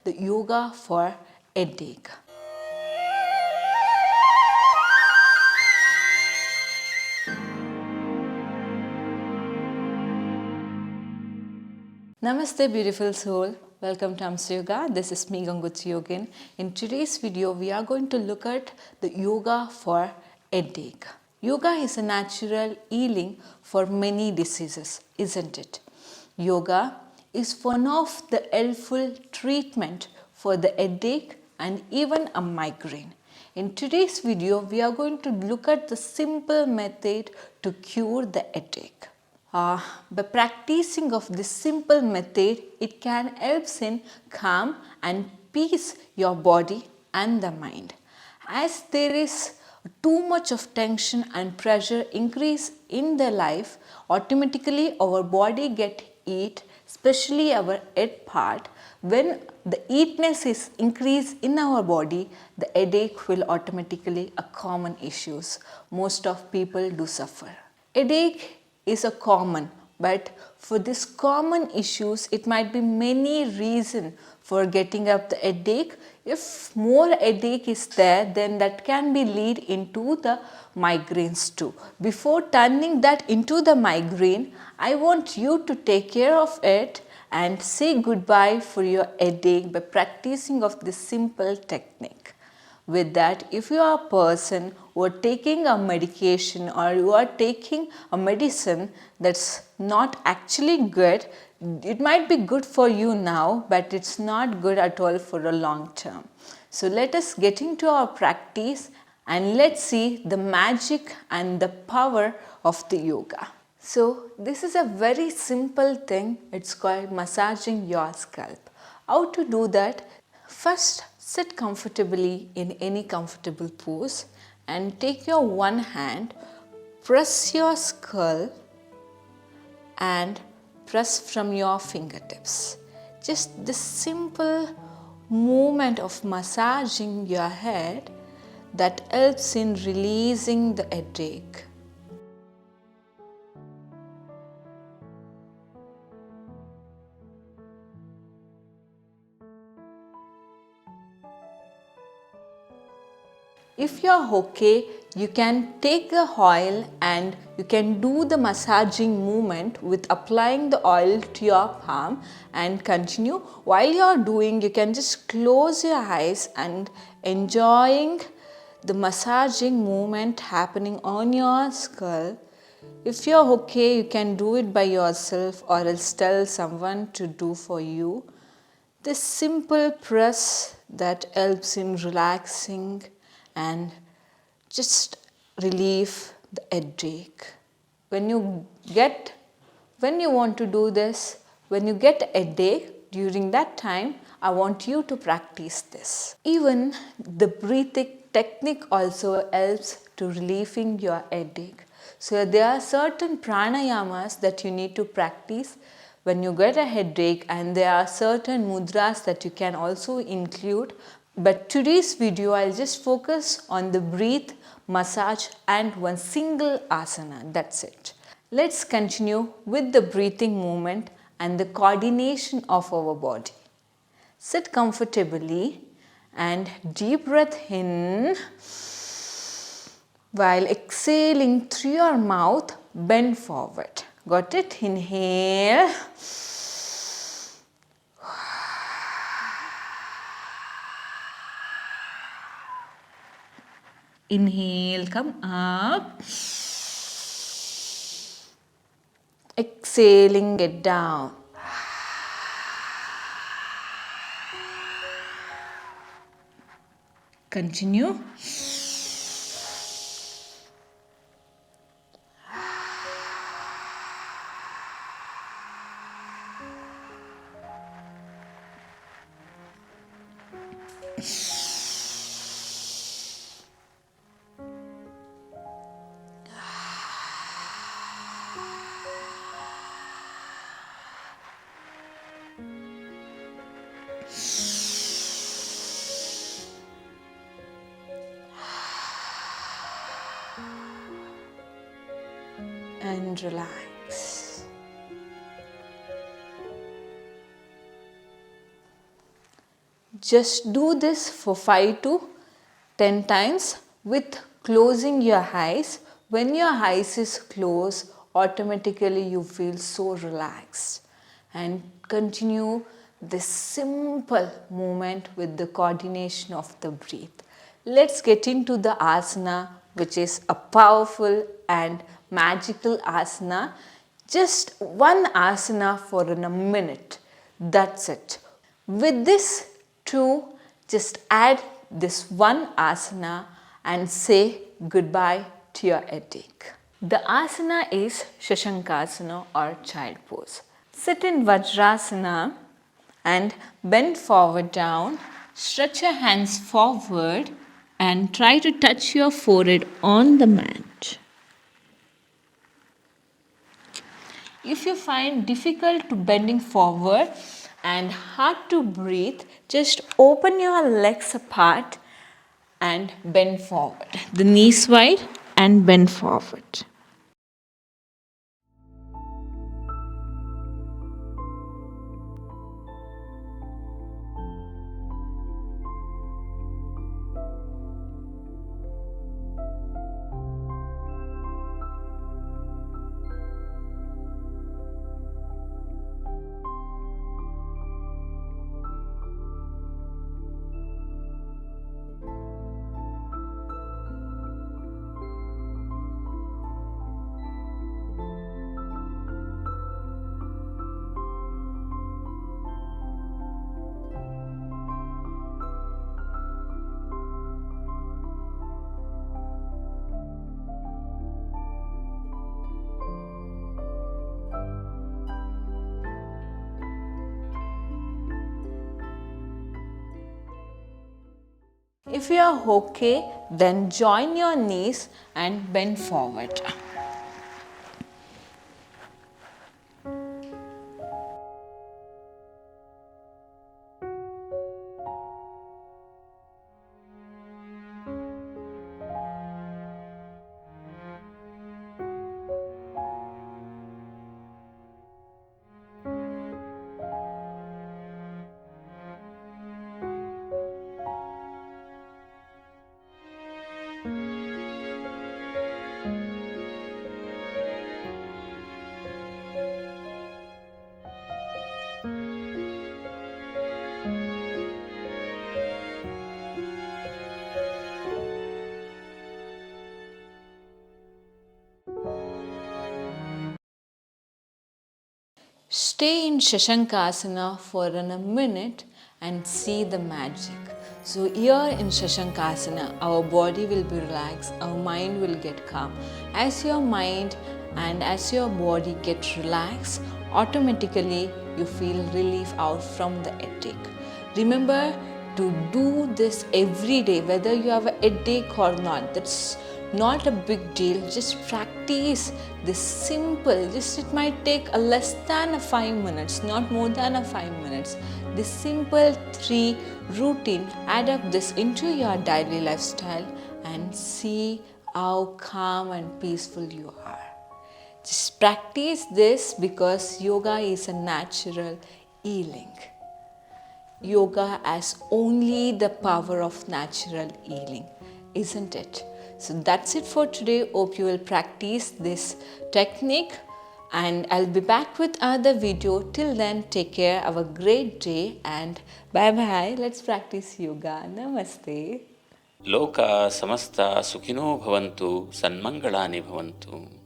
the yoga for headache. Namaste beautiful soul, welcome to Amsa Yoga. This is me Ganguchi Yogin. In today's video we are going to look at the yoga for headache. Yoga is a natural healing for many diseases, isn't it? Yoga is one of the helpful treatment for the headache and even a migraine. In today's video we are going to look at the simple method to cure the headache. By practicing of this simple method, it can help in calm and peace your body and the mind. As there is too much of tension and pressure increase in the life, automatically our body get heat, especially our head part. When the heatness is increased in our body, the headache will automatically a common issues. Most of people do suffer. Headache is a common, but for this common issues it might be many reason for getting up the headache. If more headache is there, then that can be lead into the migraines too. Before turning that into the migraine, I want you to take care of it and say goodbye for your headache by practicing of this simple technique. With that, if you are a person who are taking a medication or you are taking a medicine that's not actually good, it might be good for you now, but it's not good at all for a long term. So let us get into our practice and let's see the magic and the power of the yoga. So this is a very simple thing. It's called massaging your scalp. How to do that? First, sit comfortably in any comfortable pose and take your one hand, press your skull and press from your fingertips. Just this simple movement of massaging your head that helps in releasing the headache. If you are okay, you can take the oil and you can do the massaging movement with applying the oil to your palm and continue. While you are doing, you can just close your eyes and enjoying the massaging movement happening on your skull. If you are okay, you can do it by yourself or else tell someone to do for you. This simple press that helps in relaxing and just relieve the headache. When you want to do this, when you get a headache, during that time, I want you to practice this. Even the breathing technique also helps to relieving your headache. So there are certain pranayamas that you need to practice when you get a headache, and there are certain mudras that you can also include. But today's video, I'll just focus on the breath, massage and one single asana. That's it. Let's continue with the breathing movement and the coordination of our body. Sit comfortably and deep breath in while exhaling through your mouth, bend forward. Got it? Inhale. Inhale, come up. Exhaling, get down. Continue. And relax. Just do this for 5 to 10 times with closing your eyes. When your eyes is closed, automatically you feel so relaxed. And continue this simple movement with the coordination of the breath. Let's get into the asana, which is a powerful and magical asana. Just one asana for a minute. That's it. With this two, just add this one asana and say goodbye to your headache. The asana is Shashankasana or child pose. Sit in Vajrasana and bend forward down. Stretch your hands forward and try to touch your forehead on the mat. If you find difficult to bending forward and hard to breathe, just open your legs apart and bend forward. The knees wide and bend forward. If you are okay, then join your knees and bend forward. Stay in Shashankasana for a minute and see the magic. So here in Shashankasana, our body will be relaxed, our mind will get calm. As your mind and as your body get relaxed, automatically you feel relief out from the headache. Remember to do this every day, whether you have a headache or not. That's not a big deal. Just practice this simple. Just it might take a less than a 5 minutes, not more than a 5 minutes. This simple 3 routine, add up this into your daily lifestyle and see how calm and peaceful you are. Just practice this because yoga is a natural healing. Yoga has only the power of natural healing, isn't it? So that's it for today. Hope you will practice this technique and I'll be back with another video. Till then, take care, have a great day and bye bye. Let's practice yoga. Namaste. ಲೋಕ ಸಮಸ್ತ ಸುಖಿನೋ ಭವಂತು ಸನ್ಮಂಗಳಾನಿ ಭವಂತು.